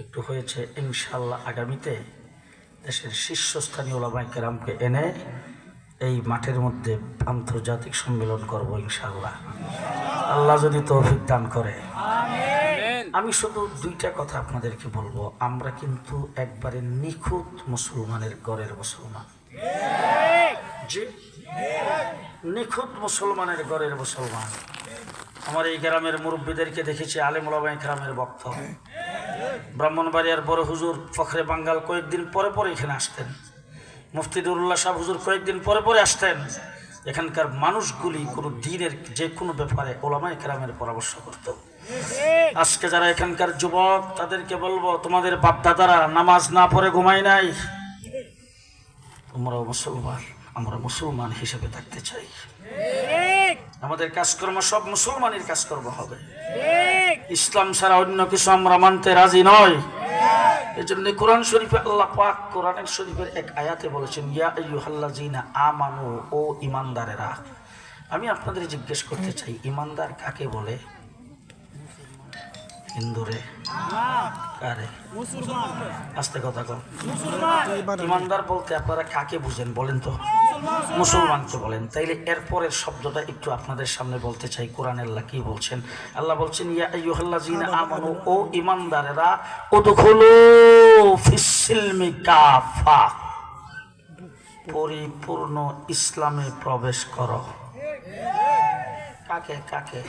একটু হয়েছে, ইনশাআল্লাহ আগামীতে দেশের শীর্ষস্থানীয় উলামায়ে কেরামকে এনে এই মাঠের মধ্যে আন্তর্জাতিক সম্মেলন করব ইনশাআল্লাহ, আল্লাহ যদি তৌফিক দান করে। আমি শুধু দুইটা কথা আপনাদেরকে বলবো, আমরা কিন্তু একবারে নিখুঁত মুসলমানের ঘরের মুসলমান, জি নিখুঁত মুসলমানের ঘরের মুসলমান। আমার এই গ্রামের মুরব্বীদেরকে দেখেছি আলেম উলামায়ে কেরামের বক্তব্য। ব্রাহ্মণবাড়িয়ার বড় হুজুর ফখরে বাঙ্গাল কয়েকদিন পরে পরে এখানে আসতেন, মুফতি দুরুল্লাহ সাহেব হুজুর কয়েকদিন পরে পরে আসতেন। এখানকার মানুষগুলি কোনো দিনের যে কোনো ব্যাপারে উলামায়ে কেরামের পরামর্শ করত। আজকে যারা এখানকার যুবক তাদেরকে বলবো, তোমাদের বাপদাদারা নামাজ না পড়ে ঘুমায় নাই, তোমরাও মুসলমান, আমরা মুসলমান হিসেবে থাকতে চাই। আমাদের কাজকর্ম সব মুসলমানের কাজকর্ম হবে, ইসলাম ছাড়া অন্য কিছু আমরা মানতে রাজি নয়। এই জন্য কোরআন শরীফে আল্লাহ পাক কোরআন শরীফের এক আয়াতে বলেছেন, ইয়া আইয়ুহাল্লাযীনা আমানু, ও ঈমানদারেরা। আমি আপনাদের জিজ্ঞেস করতে চাই, ঈমানদার কাকে বলে? হিন্দুরে? কারে? আস্তে কথা কম। ঈমানদার বলতে আপনারা কাকে বুঝেন বলেন তো? মুসলমানকে বলেন। তাইলে এরপরের শব্দটা একটু আপনাদের সামনে বলতে চাই। কোরআন আল্লাহ কি বলছেন? আল্লাহ বলছেন, ইয়া আইয়ুহাল্লাযীনা আমানু, ও ঈমানদারেরা, উদখুলু ফিস-সিলমি কাফা, পরিপূর্ণ ইসলামে প্রবেশ করো। কাকে? কাকে?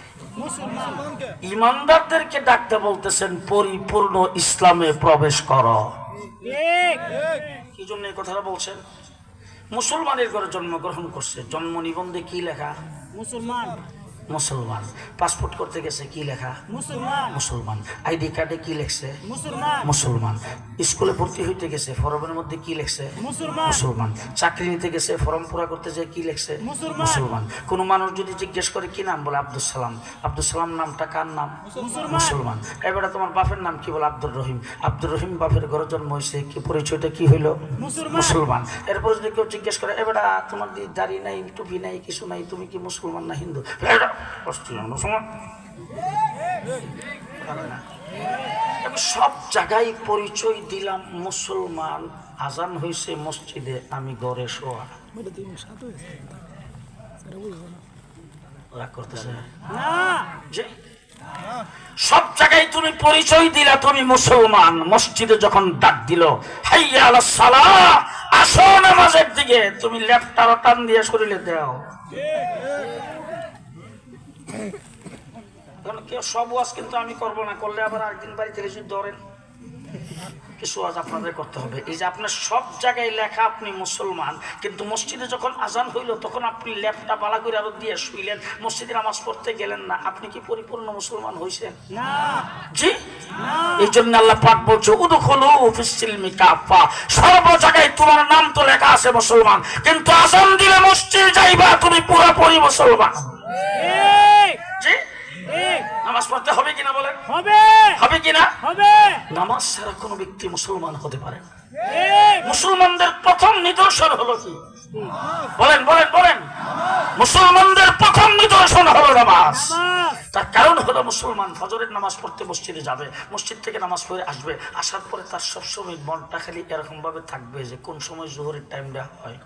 ঈমানদারদেরকে ডাকতে বলতেছেন পরিপূর্ণ ইসলামে প্রবেশ করো। কি জন্য এই কথাটা বলছেন? মুসলমানের ঘরে জন্মগ্রহণ করছে, জন্ম নিবন্ধে কি লেখা? মুসলমান। মুসলমান। পাসপোর্ট করতে গেছে কি লেখা? মুসলমান। মুসলমান। আইডি কার্ডে কি লেখছে? মুসলমান। মুসলমান। স্কুলে ভর্তি হইতে গেছে, ফরমের মধ্যে কি লেখছে? মুসলমান। মুসলমান। চাকরি নিতে গেছে, ফর্ম পুরা করতে যায় কি লেখছে? মুসলমান। কোন মানুষ যদি জিজ্ঞেস করে কি নাম, বলে আব্দুল সালাম। আব্দুল সালাম নামটা কার নাম? মুসলমান। এবারে তোমার বাপের নাম কি? বলে আব্দুর রহিম। আব্দুর রহিম বাপের ঘরে জন্ম হয়েছে, কি পরিচয়টা কি হইল? মুসলমান। এরপর যদি কেউ জিজ্ঞেস করে, এবারে তোমার দাড়ি নাই, টুপি নাই, কিছু নাই, তুমি কি মুসলমান না হিন্দু? আমি সব জায়গায় পরিচয় দিলাম মুসলমান। আজান হয়েছে মসজিদে, আমি ঘরে শোয়া। রাগ করতেছে? সব জায়গায় তুমি পরিচয় দিলা তুমি মুসলমান, মসজিদে যখন ডাক দিল হাইয়া আলাস সালাহ, আসো নামাজের দিকে, তুমি লেফটা টান দিয়ে শরীরে দাও। কেউ সব ওয়াজ কিন্তু আমি করবো না, করলে আবার আরেকদিন বাড়িতে এসে ধরেন। কিছু ওয়াজ আপনাদের করতে হবে। এই যে আপনার সব জায়গায় লেখা আপনি মুসলমান, কিন্তু মসজিদে যখন আজান হইল তখন আপনি লেপটা পালা করে আরো দিয়ে শুইলেন, মসজিদে নামাজ পড়তে গেলেন না, আপনি কি পরিপূর্ণ মুসলমান হইছেন? না। জি, এই জন্য আল্লাহ পাক বলছে, উদখুলু ফিস-সিলমি কাফা, সর্ব জায়গায় তোমার নাম তো লেখা আছে মুসলমান, কিন্তু আজান দিলে মসজিদে যাইবা তুমি পুরোপুরি মুসলমান। জি, নামাজ পড়তে হবে কিনা বলেন? হবে। হবে কিনা? হবে। নামাজ ছাড়া কোনো ব্যক্তি মুসলমান হতে পারে না। মুসলমানদের প্রথম নিদর্শন হলো কি? বলেন বলেন বলেন। মুসলমানদের প্রথম নিদর্শন হলো নামাজ। তার কারণ হলো মুসলমান ফজরের নামাজ পড়তে মসজিদে যাবে, মসজিদ থেকে নামাজ পড়ে আসবে, আসার পরে তার সবসময় মনটা খালি এরকম ভাবে থাকবে যে কোন সময় জোহরের টাইমটা হয়।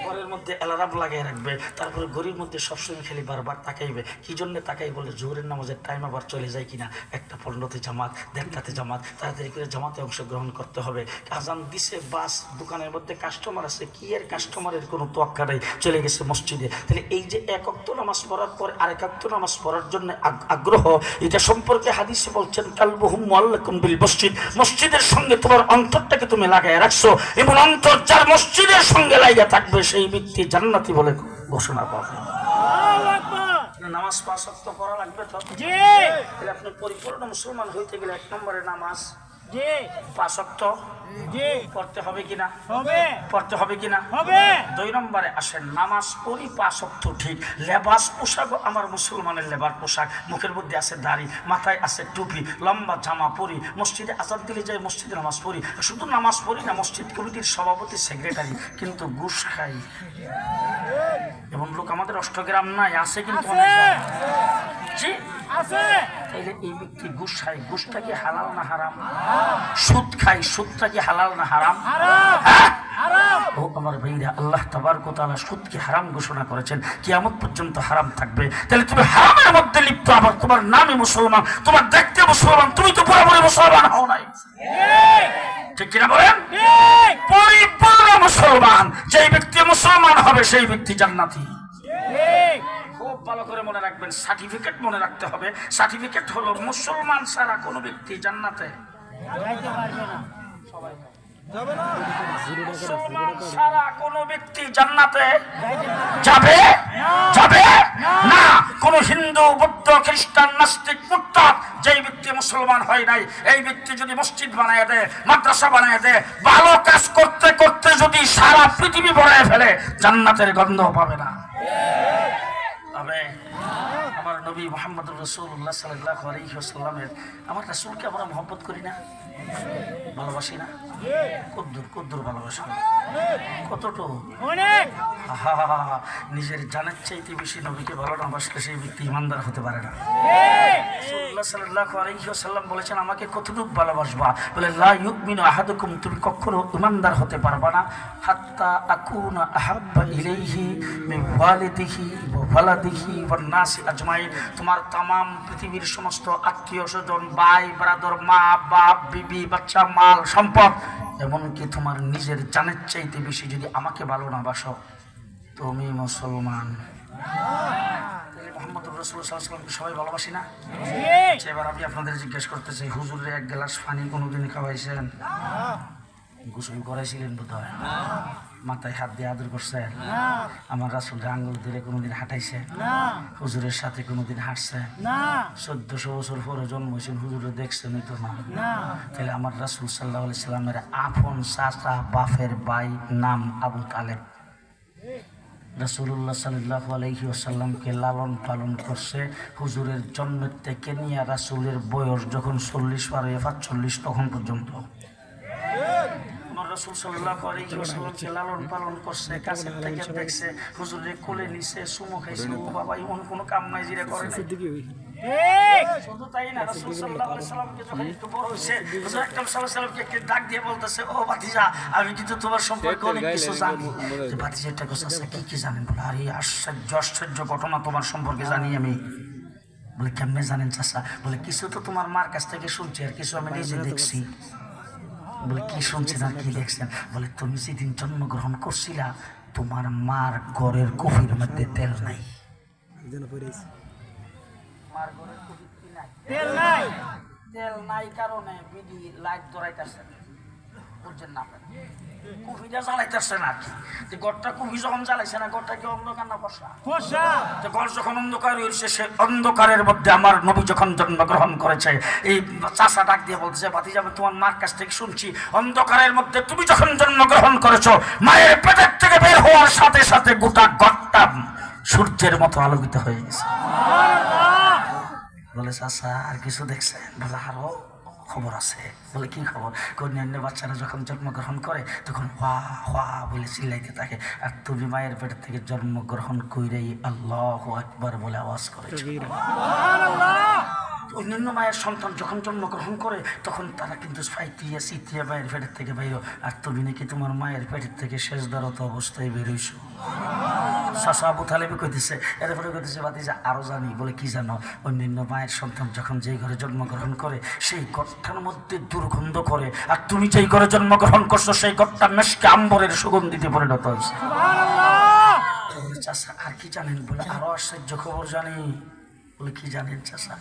ঘরের মধ্যে অ্যালার্ম লাগিয়ে রাখবে, তারপরে ঘড়ির মধ্যে সবসময় খালি বারবার তাকাইবে। কি জন্য তাকাই? বলে জোহরের নামাজের টাইম আবার চলে যায় কিনা, 1:15 জামাত, 1:30 জামাত, তাড়াতাড়ি করে জামাতে অংশগ্রহণ করতে হবে। আজান দিছে, বাস, দোকানের মধ্যে কাস্টমার আছে, কি এর কাস্টমারের কোনো তোয়াক্কা নাই, চলে গেছে মসজিদে। তাহলে এই যে এক ওয়াক্ত নামাজ পড়ার পর আরেক ওয়াক্ত নামাজ পড়ার জন্য আগ্রহ, এটা সম্পর্কে হাদিসে বলছেন, কালবুহুম মুআল্লাকুম বিল মসজিদ, মসজিদের সঙ্গে তোমার অন্তরটাকে তুমি লাগায় রাখছো, এবং অন্তর যার মসজিদের সঙ্গে লাগিয়ে থাকবে সেই ব্যক্তি জান্নাতি বলে ঘোষণা পাবে। নামাজ 5 ওয়াক্ত পড়া লাগবে তো? জি। তাহলে আপনি পরিপূর্ণ মুসলমান হইতে গেলে 1 নম্বরে নামাজ 5 ওয়াক্ত পড়তে হবে কিনা? হবে। পড়তে হবে কিনা? হবে। 2 নম্বরে আসেন, নামাজ পড়ি 5 ওয়াক্ত ঠিক, লেবাস পোশাক আমার মুসলমানের লেবার পোশাক, মুখের মধ্যে আছে দাড়ি, মাথায় আছে টুপি, লম্বা জামা পরি, মসজিদে আজান দিলে যাই, মসজিদে নামাজ পড়ি। শুধু নামাজ পড়ি না, মসজিদ কমিটির সভাপতি, সেক্রেটারি, কিন্তু ঘুষ খাই। এমন লোক আমাদের অষ্টগ্রাম নাই, আছে কিন্তু। জি, তাইলে এই ব্যক্তি ঘুষ খায়, ঘুষটা কি হালাল না হারাম? সুদ খায়, সুদটা কি হালাল না হারাম? ও আমার ভাইরা, আল্লাহ তাবারক ওয়া তাআলা সুদকে হারাম ঘোষণা করেছেন, কিয়ামত পর্যন্ত হারাম থাকবে। তাহলে তুমি হারামের মধ্যে লিপ্ত, আবার তোমার নামে মুসলমান, তোমার দেখতে মুসলমান, তুমি তো পুরোপুরি মুসলমান হও নাই। ঠিক কিনা বলেন? পরিপূর্ণ মুসলমান। যেই ব্যক্তি মুসলমান হবে সেই ব্যক্তি জান্নাতি। খুব ভালো করে মনে রাখবেন, সার্টিফিকেট মনে রাখতে হবে। সার্টিফিকেট হলো মুসলমান ছাড়া কোনো ব্যক্তি জান্নাতে মুসলমান ছাড়া কোনো ব্যক্তি জান্নাতে যাবে যাবে না। কোন হিন্দু, বৌদ্ধ, খ্রিস্টান, নাস্তিক, মুরতাদ যেই ব্যক্তি মুসলমান হয় নাই, এই ব্যক্তি যদি মসজিদ বানায় দেয়, মাদ্রাসা বানায় দেয়, ভালো কাজ করতে করতে যদি সারা পৃথিবী ভরায় ফেলে, জান্নাতের গন্ধ পাবে না। তবে আমার নবী মুহাম্মদুর রাসূলুল্লাহ সাল্লাল্লাহু আলাইহি ওয়াসাল্লামের, আমার রাসূলকে আমরা মহব্বত করি না, ভালোবাসি না? কদ্দুর কদ্দুর ভালোবাসি, কতটুকু? অনেক। নিজের জানের চাইতে বেশি নবীকে ভালো না বাসলে সেই ব্যক্তি ইমানদার হতে পারে না। রাসূলুল্লাহ সাল্লাল্লাহু আলাইহি ওয়াসাল্লাম বলেছেন, আমাকে কতটুকু ভালোবাসবা? বলে, লা ইউমিনু আহাদুকুম, তুমি কখনো ইমানদার হতে পারবা না হাত্তা আকুনা আহাব্বা ইলাইহি মিন ওয়ালিদিহি ওয়া ওয়ালাদিহি ওয়ান নাসি আজমাইন। তোমার তামাম পৃথিবীর সমস্ত আত্মীয় স্বজন, ভাই ব্রাদার, মা বাপ, বিবি বাচ্চা, মাল সম্পদ, এমনকি তোমার নিজের জানের চাইতে বেশি যদি আমাকে ভালো না বাসো, তুমি মুসলমান। মুহাম্মদুর রাসূলুল্লাহ সাল্লাল্লাহু আলাইহি ওয়াসাল্লামকে সবাই ভালোবাসি না? এবার আমি আপনাদের জিজ্ঞেস করতে চাই, হুজুরের এক গ্লাস পানি কোনোদিন খাওয়াইছেন? গোসল করাইছিলেন বোধহয়? মাথায় হাত দিয়ে আদর করছেন? আমার রাসূল আঙ্গুল ধরে কোনোদিন হাঁটাইছেন? হুজুরের সাথে কোনোদিন হাঁটছেন? 1400 বছর পরে জন্ম হয়েছেন, হুজুরে দেখছেন তো না? তাহলে আমার রাসূল সাল্লাল্লাহু আলাইহি সাল্লামের আপন চাচা বাপের ভাই নাম আবু তালেব। রাসূলুল্লাহ সাল্লাল্লাহু আলাইহি ওয়াসাল্লামকে লালন পালন করছে হুজুরের জন্মের থেকে নিয়ে রাসূলের বয়স যখন 40 পার হয়ে 45 তখন পর্যন্ত। রাসূল সাল্লাল্লাহু আলাইহি ওয়াসাল্লামকে লালন পালন করছে, কাছের থেকে দেখছে, হুজুরে কোলে নিছে, চুমু খাইছে। ও বাবা, এমন কোনো কাম নাই যেটা করে নাই। শুধু তাই না, রাসূল সাল্লাল্লাহু আলাইহি ওয়াসাল্লামকে যখন একটু বড় হয়েছে, হুজুর আকরাম সাল্লাল্লাহু আলাইহি ওয়াসাল্লামকে একটু ডাক দিয়ে বলতেছে, ও ভাতিজা, আমি কিন্তু তোমার সম্পর্কে অনেক কিছু জানি। যে ভাতিজা, এটা কথা কি কি জানেন? বলে, আরে আশ্চর্য আশ্চর্য ঘটনা তোমার সম্পর্কে জানি আমি। বলে, কেমনে জানেন চাচা? বলে, কিছু তো তোমার মার কাছ থেকে শুনছি, আর কিছু আমি নিজে দেখছি। বলে, কি শুনছেন আর কি দেখছেন? বলে, তুমি যেদিন জন্মগ্রহণ করছিলা, তোমার মার ঘরের কুফির মধ্যে তেল নাই। মার ঘরের কুফির কি নাই? তেল নাই। তেল নাই কারণে বিডি লাইট ধরাইতেছে, বুঝছেন না? কুফিটা জ্বালাইতেছে না আর কি। যে ঘরটা কুফি যখন জ্বালাইছে না, ঘরটা কি অন্ধকার না বর্ষা? ঘর যখন অন্ধকার হয়েছে, সে অন্ধকারের মধ্যে আমার নবী যখন জন্মগ্রহণ করেছে, এই চাচা ডাক দিয়ে বলতেছে, ভাতিজা, তোমার মার কাছ থেকে শুনছি, অন্ধকারের মধ্যে তুমি যখন জন্মগ্রহণ করেছো, মায়ের পেটের থেকে বের হওয়ার সাথে সাথে গোটা ঘরটা সূর্যের মতো আলোকিত হয়ে গেছে। বলে, চাচা আর কিছু দেখছেন? বলে, আরো খবর আছে। বলে, কি খবর? অন্যান্য বাচ্চারা যখন জন্মগ্রহণ করে তখন হওয়া হওয়া বলে চিল্লাইতে থাকে, আর তুমি মায়ের পেট থেকে জন্মগ্রহণ কইরেই আল্লাহু আকবার বলে আওয়াজ করেছো। অন্যান্য মায়ের সন্তান যখন জন্মগ্রহণ করে তখন তারা কিন্তু ফাইটিয়া সিটিয়া মায়ের পেটের থেকে বাইর, আর তুমি নাকি তোমার মায়ের পেটের থেকে শেষদারত অবস্থায় বেরোইছো। চাচা আবু তালেব কইতেছে, এরপরে কইতেছে, ভাতিজা আরো জানি। বলে, কি জানো? অন্যান্য মায়ের সন্তান যখন যেই ঘরে জন্মগ্রহণ করে সেই ঘরটার মধ্যে দুর্গন্ধ করে, আর তুমি যেই ঘরে জন্মগ্রহণ করছো সেই ঘরটা মেশকে আম্বরের সুগন্ধিতে পরিণত হয়েছে। চাচা আর কি জানেন? বলে, আরো আশ্চর্য খবর জানি। বলে, কি জানেন চাচা?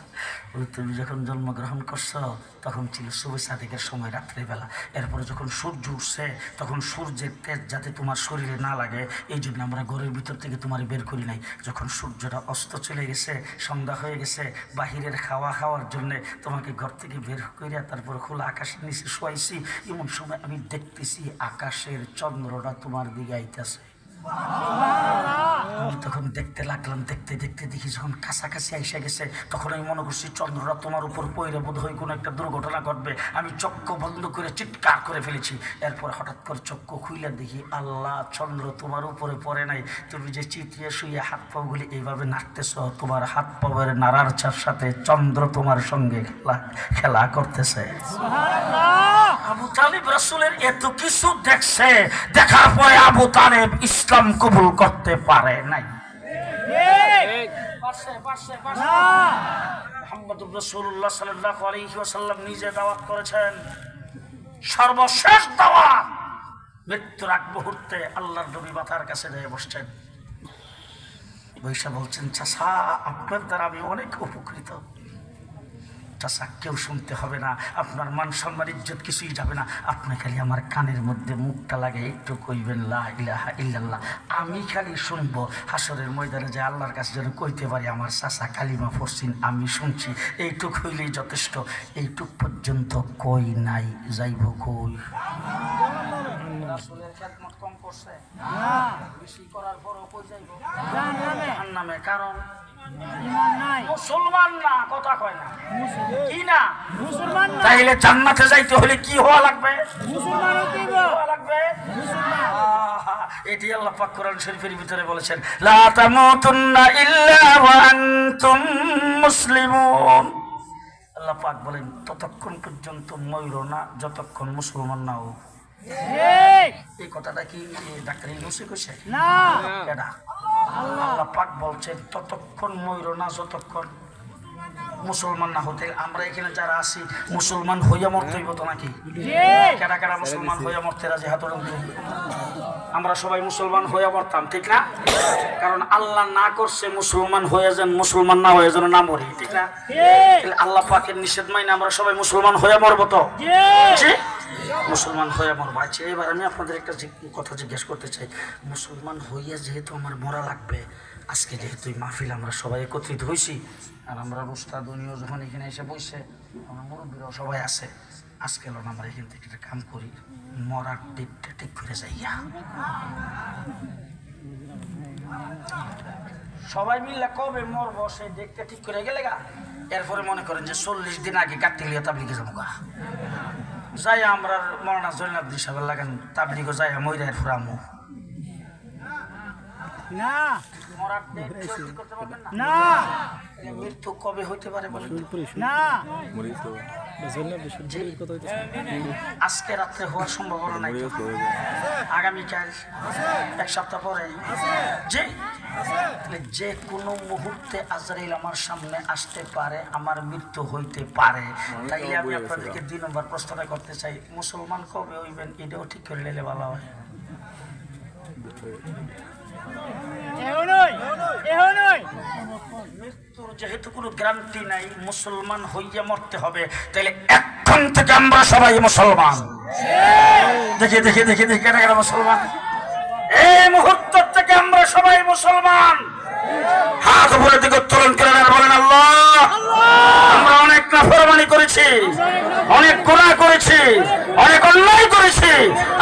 বলে, তুমি যখন জন্মগ্রহণ করছো তখন ছিল শুভে সাদিকের সময়, রাত্রিবেলা। এরপরে যখন সূর্য উঠছে তখন সূর্যের তেজ যাতে তোমার শরীরে না লাগে এই জন্য আমরা ঘরের ভিতর থেকে তোমার বের করি নাই। যখন সূর্যটা অস্ত চলে গেছে, সন্ধ্যা হয়ে গেছে, বাহিরের খাওয়ার জন্যে তোমাকে ঘর থেকে বের করিয়া তারপর খোলা আকাশের নিচে শোয়াইছি। এমন সময় আমি দেখতেছি আকাশের চন্দ্রটা তোমার দিকে আইতেছে। আমি তখন দেখতে লাগলাম, দেখতে দেখতে দেখি যখন কাছাকাছি এসে গেছে তখন আমি মনে করছি চন্দ্ররা তোমার উপর পইরে বোধ হয় কোনো একটা দুর্ঘটনা ঘটবে। আমি চক্ষু বন্ধ করে চিৎকার করে ফেলেছি। এরপর হঠাৎ করে চক্ষু খুইলা দেখি আল্লাহ, চন্দ্র তোমার উপরে পড়ে নাই, তুমি যে চিতিয়ে শুয়ে হাত পাগুলি এইভাবে নাড়তেছ, তোমার হাত পায়ের নাড়ার সাথে চন্দ্র তোমার সঙ্গে খেলা করতেছে। আবু তালেব রাসূলের এত কিছু দেখছে, দেখার পরে আবু তালেব ইসলাম কবুল করতে পারে নাই। মুহাম্মদুর রাসূলুল্লাহ সাল্লাল্লাহু আলাইহি ওয়াসাল্লাম নিজে দাওয়াত করেছেন, সর্বশেষ দাওয়াত। মৃত্যুর আগ মুহূর্তে আল্লাহর নবী মাথার কাছে যেয়ে বসছেন, বৈশা বলছেন, চাচা আপনার দ্বারা আমি অনেক উপকৃত। চাচা কেউ শুনতে হবে না, আপনার মান সম্মান ইজ্জত কিছুই যাবে না, আপনি খালি আমার কানের মধ্যে মুখটা লাগে একটু কইবেন লা ইলাহা ইল্লাল্লাহ, আমি খালি শুনবো। হাসরের ময়দানে যে আল্লাহর কাছে যেন কইতে পারি আমার চাচা কালিমা পড়ছেন, আমি শুনছি, এইটুক হইলেই যথেষ্ট। এইটুক পর্যন্ত কই নাই, যাইব কই? রাসূলের খেদমত কম করছে না, বেশি করার পরও কই যাইব? জাহান্নামে। কারণ মুসলমান না, কথা কয় না, কি না মুসলমান। তাইলে জান্নাতে যাইতে হলে কি হওয়া লাগবে? মুসলমান হওয়া লাগবে। এটি আল্লাহ পাক কোরআন শরীফের ভিতরে বলেছেন, লা তামুতুন্না ইল্লা ওয়া আনতুম মুসলিমুন। আল্লাহ পাক বলেন ততক্ষণ পর্যন্ত মরো না যতক্ষণ মুসলমান না হও। এই কথাটা কি ডাক্তার ইউনুসি কইছে না? কেডা? আল্লাহ পাক বলছেন ততক্ষণ মরো না যতক্ষণ মুসলমান না হতে। আমরা এখানে যারা আছি মুসলমান হইয়া মরতে হইব তো নাকি? কেডা কেডা মুসলমান হইয়া মরতে রাজি? হাত উঠান। আমরা সবাই মুসলমান হইয়া মরতাম, ঠিক না? কারণ আল্লাহ না করছে মুসলমান হয়ে যান, মুসলমান না হয়ে যেন না মরি, ঠিক না? আল্লাহ পাকের নিষেধ মাইনে আমরা সবাই মুসলমান হইয়া মরবো তো? মুসলমান হইয়া মরবো। আচ্ছা, এবার আমি আপনাদের একটা কথা জিজ্ঞেস করতে চাই। মুসলমান হইয়া যেহেতু আমার মরা লাগবে, আজকে যেহেতু মাহফিল আমরা সবাই একত্রিত হয়েছি, আর আমরা উস্তাদ উনিও যখন এখানে এসে বসে, আমরা মুরব্বীরাও সবাই আছে, আজকে আমরা এখান থেকে একটা কাম করি, মরার ডেটটা ঠিক করে যাইয়া সবাই মিললে কবে মরবো সেই ডেটটা ঠিক করে গেলে গা। এরপরে মনে করেন যে 40 দিন আগে কাটতে তাবলিগে যাবো গা, যাই আমরা মৌলানা জৈনাদ্দিন সাহেব লাগান তাবলিগে যাই মইরা এরপরে আমু না। মরার ডেট ঠিক করতে পারবেন না? মৃত্যু কবে হইতে পারে বলেন না? আজকে রাত্রে হওয়ার সম্ভাবনা নাই, আগামীকাল, এক সপ্তাহ পরে, যে কোনো মুহূর্তে আজরাইল আমার সামনে আসতে পারে, আমার মৃত্যু হইতে পারে। তাইলে আমি আপনাদেরকে 2 নম্বর প্রশ্নটা করতে চাই, মুসলমান কবে হইবেন এটাও ঠিক করে নিলে ভালো হয়। মৃত্যুর যেহেতু কোনো গ্যারান্টি নাই, মুসলমান হইয়া মরতে হবে, তাহলে এখন থেকে আমরা সবাই মুসলমান। দেখি দেখি দেখি দেখি কেন কেন মুসলমান? এই মুহূর্ত থেকে আমরা সবাই মুসলমান। হাত উপরে দিকে উত্তোলন করেন আর বলেন আল্লাহ, আমরা অনেক নাফরমানি করেছি, অনেক গুনাহ করেছি, অনেক অন্যায় করেছি,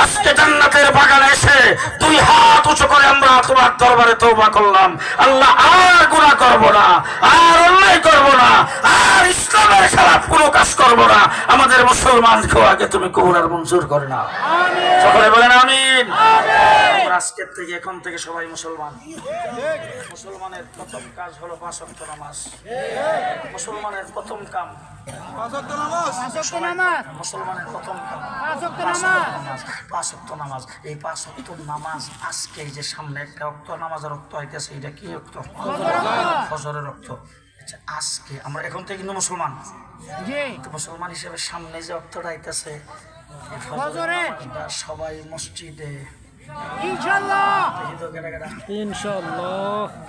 আজকে জান্নাতের বাগানে এসে 2 হাত উঁচু করে আমরা তোমার দরবারে তওবা করলাম। আল্লাহ, আর গুনাহ করব না, আর অন্যায় করব না, আর ইসলামের খেলাফ কোনো কাজ করব না। আমাদের মুসলমান আগে তুমি কবুল আর মঞ্জুর করে নাও। সকলে বলেন আমিন। আজকের থেকে এখন থেকে সবাই মুসলমান। মুসলমানের প্রথম কাজ হলো 5 ওয়াক্ত নামাজ। মুসলমানের প্রথম কাম 5 ওয়াক্ত নামাজ। মুসলমানের প্রথম কাম 5 ওয়াক্ত নামাজ। 5 ওয়াক্ত নামাজ। এই 5 ওয়াক্ত নামাজ আজকে যে সামনে একটা ওয়াক্ত নামাজের রক্ত হইতেছে, এটা কি রক্ত? ফজরের রক্ত। আচ্ছা, আজকে আমরা এখন থেকে কিন্তু মুসলমান, মুসলমান হিসেবে সামনে যে রক্তটা হইতেছে সবাই মসজিদে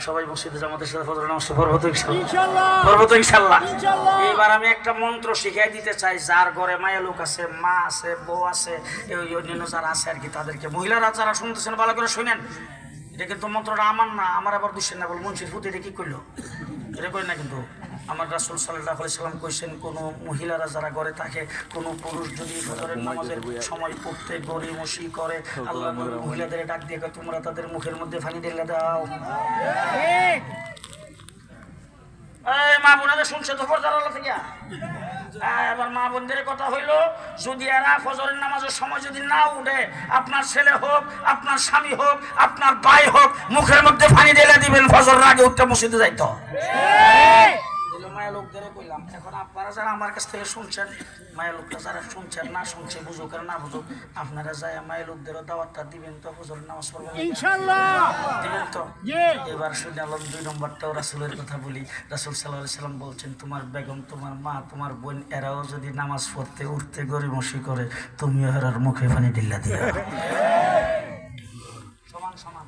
সবাই মসজিদে জামাতের সাথে ফজর নামাজ পড়বো তো ইনশাআল্লাহ। এবার আমি একটা মন্ত্র শিখাই দিতে চাই, যার ঘরে মায়া লোক আছে, মা আছে, বউ আছে, এই অন্যান্য যারা আছে আর কি, তাদেরকে, মহিলারা যারা শুনতেছেন ভালো করে শুনেন। এটা কিন্তু মন্ত্রটা আমার না, আমার আবার দুশ্চিন্তা বল মুন্সির ফুটি এটা কি করলো, এটা করি না কিন্তু আমার রাসূল সাল্লাল্লাহু আলাইহি সাল্লাম কইছেন, কোনো মহিলারা যারা ঘরে থাকে, কোনো পুরুষ যদি ফজরের নামাজের সময় পড়তে গড়িমসি করে, আল্লাহ নবী মহিলাদের ডাক দিয়ে কয়, তোমরা তাদের মুখের মধ্যে পানি ঢেলে দাও। এই মা বোনেরা শুনছে তো পর্দার আলো থেকে? এবার মা বোনদের কথা হইল, যদি এরা ফজরের নামাজের সময় যদি না উঠে, আপনার ছেলে হোক, আপনার স্বামী হোক, আপনার ভাই হোক, মুখের মধ্যে পানি ঢেলে দিবেন, ফজরের আগে উঠতে মসজিদে যাইতো। মায়া লোকদেরও কইলাম, এখন আপনারা যারা আমার কাছ থেকে শুনছেন, মায়া লোকটা যারা শুনছেন, না শুনছে, বুঝুক আর না বুঝুক, আপনারা যাই মায়া লোকদেরও দাওয়াতটা দিবেন তো, ফজরের নামাজ পড়বেন ইনশাআল্লাহ, দিবেন তো? এবার শুনলাম 2 নম্বরটাও রাসূলের কথা বলি। রাসূল সাল্লাল্লাহু আলাইহি সাল্লাম বলছেন, তোমার বেগম, তোমার মা, তোমার বোন এরাও যদি নামাজ পড়তে উঠতে গড়িমসি করে, তুমিও এরার মুখে পানি ঢেলে দিও। সমান সমান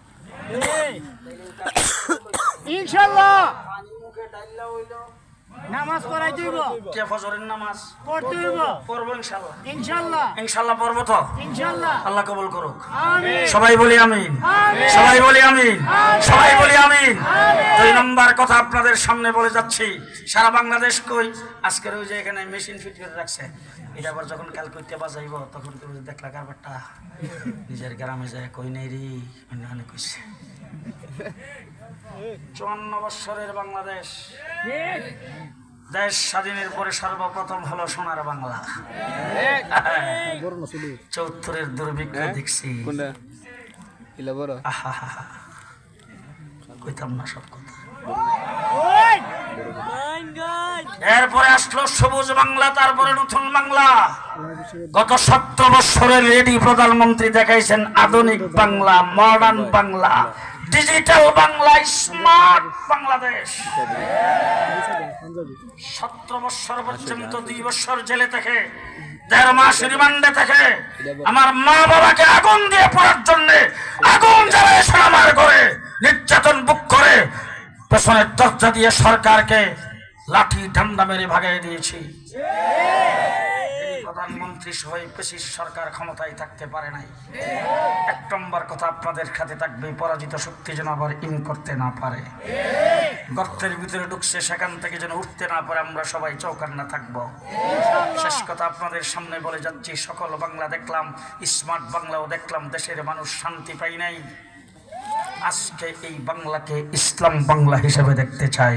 ইনশাআল্লাহ পানি মুখে ঢাইলা হইল, নামাজ পড়াই দিব, কে ফজরের নামাজ পড়তে দিব, পড়বো ইনশাআল্লাহ। ইনশাআল্লাহ ইনশাআল্লাহ পড়বো তো, ইনশাআল্লাহ। আল্লাহ কবুল করুক। আমিন। সবাই বলি আমিন, আমিন। সবাই বলি আমিন, সবাই বলি আমিন। 2 নম্বর কথা আপনাদের সামনে বলে যাচ্ছি, সারা বাংলাদেশ কই আজকের ওই যে এখানে মেশিন ফিট করে রাখছে, এটা আবার যখন কাল করতে বাজাইব, তখন তুমি দেখলা কারবারটা নিজের গ্রামে যায় কই নেই রে, অন্য কইছে। 54 বৎসরের বাংলাদেশ, দেশ স্বাধীনের পরে সর্বপ্রথম হলো সোনার বাংলা। 74-এর দুর্ভিক্ষ দেখছি, কইতাম না সব কথা। এরপরে আসলো সবুজ বাংলা, তারপরে নতুন বাংলা। গত 17 বছরের রেডি প্রধানমন্ত্রী দেখাইছেন আধুনিক Bangla, modern Bangla, digital Bangla, smart Bangladesh. 17 বছর পর্যন্ত 2 বছর জেলে থেকে, 1.5 মাস রিমান্ডে থেকে, আমার মা বাবাকে আগুন দিয়ে পড়ার জন্য আগুন জ্বালায় আমার ঘরে নির্যাতন বুক করে পেছনের দরজা দিয়ে সরকারকে লাঠি ডান্ডা মেরে ভাগাই দিয়েছি। প্রধানমন্ত্রী সহ পেশিস সরকার ক্ষমতায় থাকতে পারে নাই। 1 নম্বর কথা আপনাদের খাতে থাকবে, পরাজিত শক্তি যেন আবার ইন করতে না পারে, গর্তের ভিতরে ঢুকছে সেখান থেকে যেন উঠতে না পারে, আমরা সবাই চৌকান্না থাকবো। শেষ কথা আপনাদের সামনে বলে যাচ্ছি, সকল বাংলা দেখলাম, স্মার্ট বাংলাও দেখলাম, দেশের মানুষ শান্তি পাই নাই। আজকে এই বাংলাকে ইসলাম বাংলা হিসেবে দেখতে চাই।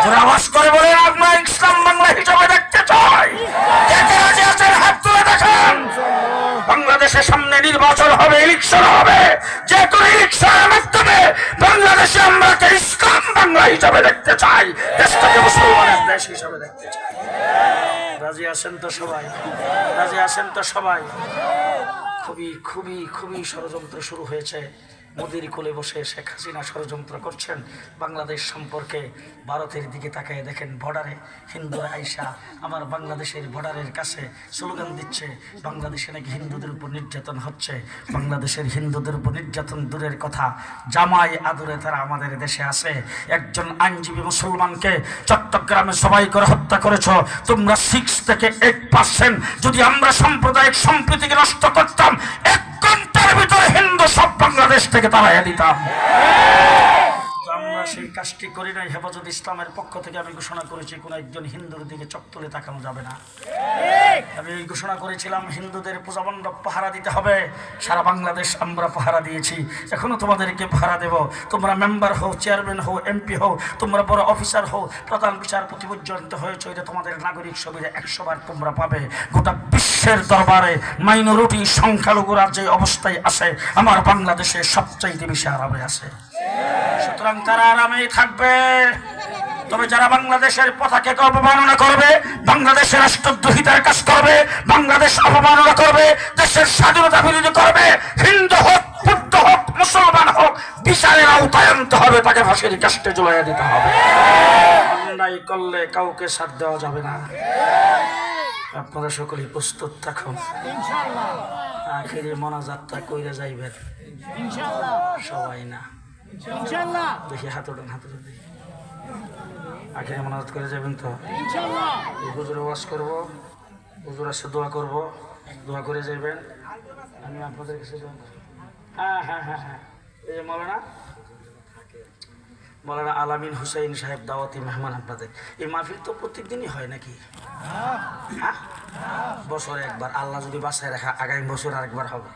যারা আওয়াজ করে বলে আমরা ইসলাম বাংলা হিসেবে দেখতে চাই, হাত তুলে দেখেন। বাংলাদেশের সামনে নির্বাচন হবে, ইলেকশন হবে, যে কোনো ইলেকশনের মাধ্যমে বাংলাদেশে আমরা ইসলাম বাংলা হিসেবে দেখতে চাই, দেশটাকে মুসলমানের দেশ হিসেবে দেখতে চাই। রাজি আছেন তো সবাই? রাজি আছেন তো সবাই? খুবই খুবই খুবই ষড়যন্ত্র শুরু হয়েছে। মোদির কোলে বসে শেখ হাসিনা ষড়যন্ত্র করছেন বাংলাদেশ সম্পর্কে। ভারতের দিকে তাকায় দেখেন, বর্ডারে হিন্দুরা আইসা আমার বাংলাদেশের বর্ডারের কাছে স্লোগান দিচ্ছে, বাংলাদেশে নাকি হিন্দুদের উপর নির্যাতন হচ্ছে। বাংলাদেশের হিন্দুদের উপর নির্যাতন দূরের কথা, জামাই আদরে তারা আমাদের দেশে আছে। একজন আইনজীবী মুসলমানকে চট্টগ্রামে সবাই করে হত্যা করেছ তোমরা। 6 থেকে 8% যদি আমরা সাম্প্রদায়িক সম্প্রীতিকে নষ্ট করতাম, 1 ঘন্টার ভিতরে হিন্দু সব বাংলাদেশ থেকে তাড়াইয়া দিতাম। আমরা সেই কাজটি করি নাই। হেফাজত ইসলামের পক্ষ থেকে আমি ঘোষণা করেছি, কোনো একজন হিন্দুর দিকে চোখ তুলে তাকানো যাবে না। আমি ঘোষণা করেছিলাম, হিন্দুদের পূজামণ্ডপ পাহারা দিতে হবে। সারা বাংলাদেশ আমরা পাহারা দিয়েছি, এখনো তোমাদেরকে পাহারা দেব। তোমরা মেম্বার হও, চেয়ারম্যান হও, এমপি হও, তোমরা বড় অফিসার হও, প্রধান বিচারপতি পর্যন্ত হয়েছে, এটা তোমাদের নাগরিক সুবিধা 100 বার তোমরা পাবে। গোটা বিশ্বের দরবারে মাইনরিটি সংখ্যালঘুরা যে অবস্থায় আছে, আমার বাংলাদেশে সবচাইতে বেশি আরামে আছে। সুতরাং তারা আরামেই থাকবে। তবে যারা বাংলাদেশের পতাকাকে অপমাননা করবে, বাংলাদেশের রাষ্ট্রদ্রোহিতার কাজ করবে, বাংলাদেশ অপমাননা করবে, দেশের স্বাধীনতা বিরোধী করবে, হিন্দু হোক, বুদ্ধ হোক, মুসলমান হোক, বিচারের আওতায় আনতে হবে, তাকে ফাঁসির কাস্টে ঝুলাইয়া দিতে হবে। অন্যায় করলে কাউকে সাথ দেওয়া যাবে না। আপনারা সকলেই প্রস্তুত থাকুন। আখেরি মোনাজাতটা কইরা যাইবেন সবাই না, দেখি হাত ওঠান, হাত ওঠান দেখি। আখেরি মোনাজাত করে যাবেন তো? হুজুর ওয়াজ করবো, হুজুর আসে দোয়া করবো, দোয়া করে যাইবেন। আমি আপনাদের কাছে দোয়া করবো। হ্যাঁ হ্যাঁ হ্যাঁ হ্যাঁ, এই যে মৌলানা মৌলানা আলামিন হুসাইন সাহেব দাওয়াতি মেহমান আপনাদের। এই মাহফিল তো প্রত্যেকদিনই হয় নাকি? হ্যাঁ, বছরে একবার। আল্লাহ যদি বাসায় রাখা আগামী বছর আরেকবার হবে।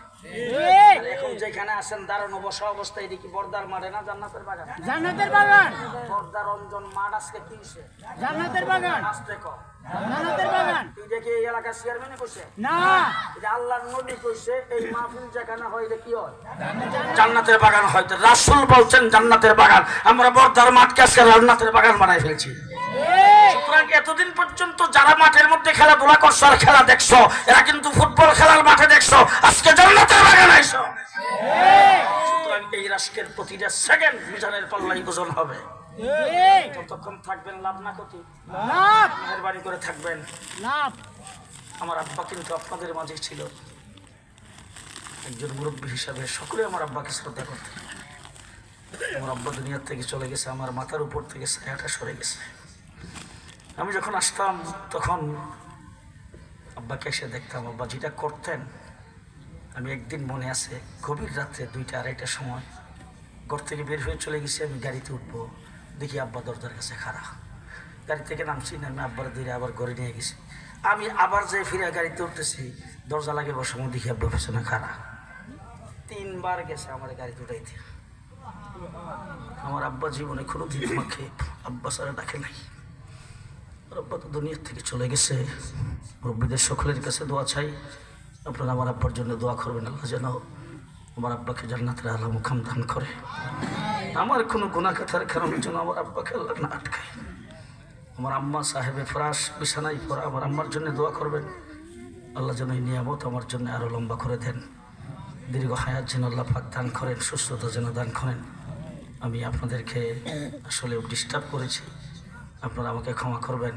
আর এখন যেখানে আছেন দাঁড়ানো বসা অবস্থায়, এটা কি বর্দার মাঠে না জান্নাতের বাগান? জান্নাতের বাগান। বর্দার রঞ্জন মাঠ আজকে কিনছে জান্নাতের বাগান। আসতে কম জান্নাতের বাগান। এটা কি এই এলাকার চেয়ারম্যানে কইছে? না, এটা আল্লাহর নবী কইছে। এই মাহফিল যেখানে হয় এটা কি হয়? জান্নাতের বাগান হয়। তো রাসূল বলছেন জান্নাতের বাগান। আমরা বর্দার মাঠকে আজকে জান্নাতের বাগান বানাই ফেলছি। সুতরাং এতদিন পর্যন্ত যারা মাঠের মধ্যে খেলাধুলা করছো আর খেলা দেখছো, এরা কিন্তু ফুটবল খেলার মাঠে দেখছো, আজকে জান্নাতের বাগান আইছো। সুতরাং এই রাষ্ট্রের প্রতিটা সেকেন্ড মিজানের পাল্লাই ওজন হবে। যতক্ষণ থাকবেন লাভ না ক্ষতি, লাভ মেহেরবানি করে থাকবেন। লাভ। আমার আব্বা কিন্তু আপনাদের মাঝে ছিল একজন মুরব্বী হিসাবে। সকলে আমার আব্বাকে শ্রদ্ধা করতেন। আমার আব্বা দুনিয়ার থেকে চলে গেছে, আমার মাথার উপর থেকে ছায়াটা সরে গেছে। আমি যখন আসতাম তখন আব্বাকে এসে দেখতাম, আব্বা যেটা করতেন। আমি একদিন মনে আছে, গভীর রাত্রে 2টা-2:30টার সময় ঘর থেকে বের হয়ে চলে গেছি। আমি গাড়িতে উঠবো, দেখি আব্বা দরজার কাছে খাড়া। গাড়ি থেকে নামছি না, আমি আব্বার ধরে আবার ঘরে নিয়ে গেছি। আমি আবার যে ফিরে গাড়িতে উঠতেছি, দরজা লাগে বসার মধ্যে দেখি আব্বা পেছনে খাড়া। 3বার গেছে আমার গাড়িতে উঠাইতে। আমার আব্বা জীবনে কোনোদিন আমাকে আব্বা ছাড়া ডাকে নাই। আব্বা তো দুনিয়ার থেকে চলে গেছে। মুরব্বীদের সকলের কাছে দোয়া চাই, আপনারা আমার আব্বার জন্য দোয়া করবেন। আল্লাহ যেন আমার আব্বাকে জান্নাতের আলা মুকাম দান করে। আমার কোনো গুনাহ কথার কারণে যেন আমার আব্বাকে আল্লাহ না আটকায়। আমার আম্মা সাহেবে ফরাশ বিছানায় পড়া, আমার আম্মার জন্য দোয়া করবেন। আল্লাহ যেন এই নিয়ামত আমার জন্য আরও লম্বা করে দেন। দীর্ঘ হায়াত যেন আল্লাহ পাক দান করেন, সুস্থতা যেন দান করেন। আমি আপনাদেরকে আসলে ডিস্টার্ব করেছি, আপনারা আমাকে ক্ষমা করবেন।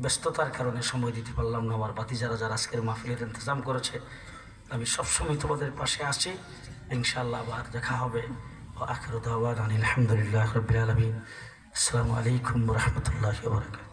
ব্যস্ততার কারণে সময় দিতে পারলাম না। আমার বাতিজারা যারা আজকের মাহফিলের ইন্তজাম করেছে, আমি সবসময় তোমাদের পাশে আছি। ইনশাআল্লাহ আবার দেখা হবে। আখিরু দাওয়ানা আলহামদুলিল্লাহি রাব্বিল আলামিন। আসসালামু আলাইকুম ওয়া রাহমাতুল্লাহি ওয়া বারাকাতুহু।